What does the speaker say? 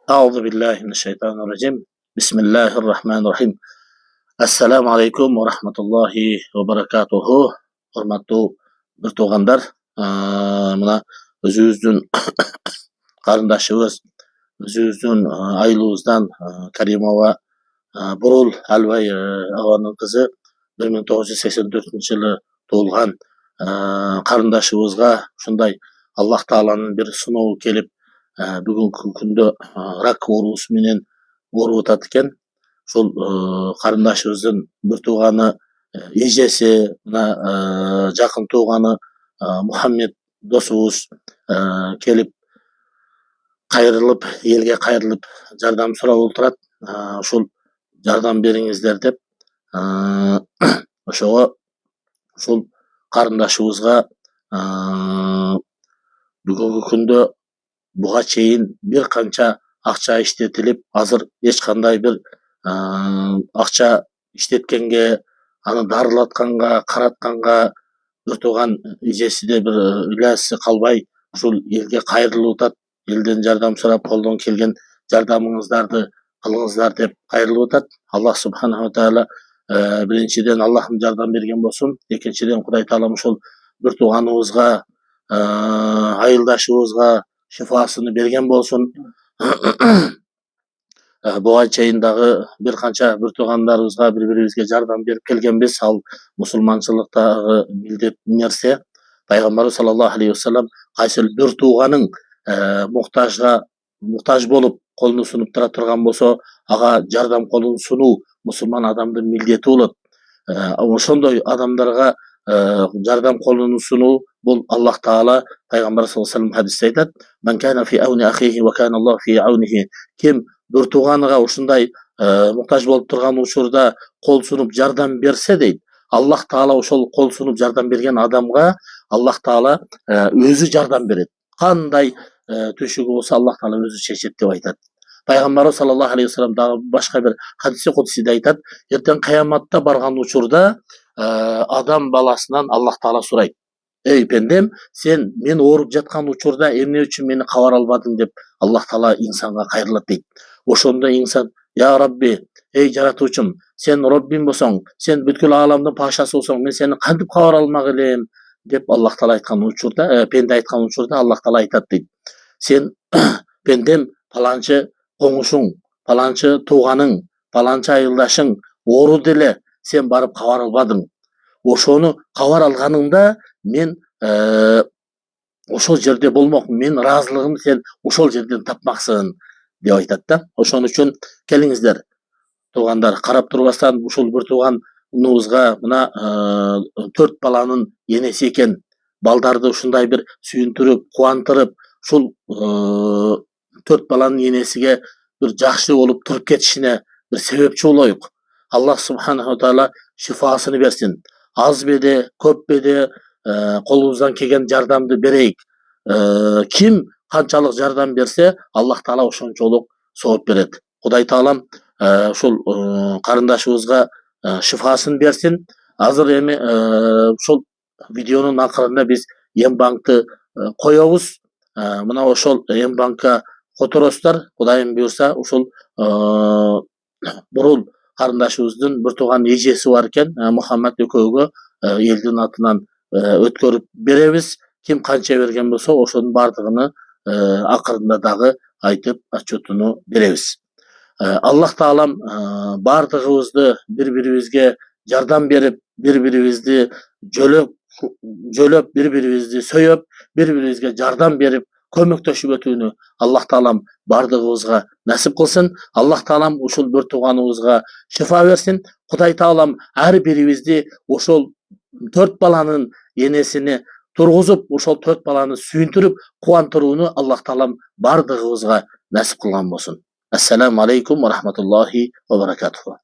أعوذ بالله من الشيطان الرجيم. بسم الله الرحمن الرحيم. Assalamu alaikum wa rahmatullahi wa barakatuhu. Hormatly bir tuğanlar, mına özübüzdün karındaşыбыз, özübüzdün ayılыбыздан Karimova Burul Albay aganın kızı 1984-жылы туылған карындаşыбызга ушундай Аллах Тааланын bir сыноо келип, бүгүнкү күндө рак оорусу менен ооруп атат экен. Ошол карындашыбыздын bir тууганы эжеси, мына жакын тууганы Мухаммед досубуз келип кайрылып, элге кайрылып жардам сурап отурат. Ушул жардам бериңиздер деп, ошого ушул карындашыбызга бүгүнкү күндө буга чейин bir канча акча иштетилип, азыр эч кандай bir акча иштеткенге, аны дарылатканга, каратканга bir тууган эжеси де bir ыйлаасы калбай ушул элге кайрылып атат. Элден жардам сурап, колдон келген жардамыңыздарды кылыңыздар деп кайрылып атат. Аллах субханаху таала биринчиден Аллахым жардам берген болсун, экинчиден Кудай Таалам ошол bir тууганыбызга, айылдашыбызга шифасыны берген болсун. Буга чейин дагы bir канча bir туугандарыбызга, бири-бирибизге жардам берип келгенбиз. Ал мусулманчылыктагы милдет нерсе. Пайгамбарыбыз саллаллаху алейхи вассалам кайсы bir тууганың муктаж болуп колун сунуп тура турган болсо, ага жардам колун сунуу мусулман адамдын милдети болот. Ошондой адамдарга жардам колун сунуу бул Аллах Таала Пайгамбар саллаллаху алейхи вассалам хадисте айтат: "Ман кана фи ауни ахихи ва кана Аллах фи аунихи." Ким bir тууганыга ушундай муктаж болуп турган учурда кол сунуп жардам берсе дейт, Аллах Таала ошол кол сунуп жардам берген адамга Аллах Таала өзү жардам берет. Кандай түшүгү болсо Аллах Таала өзү чечет деп айтат. Пайгамбарыбыз саллаллаху алейхи вассалам дагы башка bir хадиси кудсиде айтат: "Эртең кыяматта барган учурда адам баласынан Аллах Таала сурайт: Эй пендем, сен мен ооруп жаткан учурда эмне үчүн мени кабар албадың деп Аллах Таала инсанга кайрылат дейт. Ошондо инсан: Я Рабби, эй жаратуучум, сен Роббим болсоң, сен бүткүл ааламдын пашасы болсоң, мен сени кантип кабар алмак элем деп Аллах Таала айткан учурда, пенде айткан учурда Аллах Таала айтат дейт: Сен пендем паланчы коңушуң, паланчы тууганың, паланчы айылдашың ооруду эле, сен барып кабар албадың. Ошону кабар алганыңда мен ошол жерде болмокмун, мен ыраазылыгымды сен ошол жерден тапмаксың деп айтат да. Ошон үчүн келиңиздер туугандар, карап турбастан ушул bir тууганыбызга, мына 4 баланын энеси экен, балдарды ушундай bir сүйүндүрүп, кубантырып, ушул 4 баланын энесиге bir жакшы болуп туруп кетишине bir себепчи болоюк. Аллах субханаху таала шифасыны берсин. Аз беде, көп беде колубуздан келген жардамды берейик. Ким канчалык жардам берсе, Аллах Таала ошончолук сооп берет. Кудай Таалам ушул карындашыбызга шифасын берсин. Азыр эми ушул видеонун акырында биз М-банкты коебуз. Мына ошол М-банкка которосуздар. Кудайым буйрса, ушул Бурул карындашыбыздын bir тууган эжеси бар экен, Мухаммад экөөгө элдин атынан өткөрүп беребиз. Ким канча берген болсо, ошонун бардыгыны акырында дагы айтып отчетуну беребиз. Аллах Таалам бардыгыбызды бири-бирибизге жардам берип, бири-бирибизди жөлөп, бири-бирибизди сөйөп, бири-бирибизге жардам берип, көмөктөшүп өтүүнү Аллах Таалам бардыгыбызга насип кылсын. Аллах Таалам ушул bir тууганыбызга шифа берсин. Кудай Таалам ар бирибизди ошол 4 баланын энесини тургузуп, ошол 4 баланы сүйүндүрүп, кубантырууну Аллах Таалам бардыгыбызга насип кылган болсун. Ассаламу алейкум ва рахматуллахи ва баракатуху.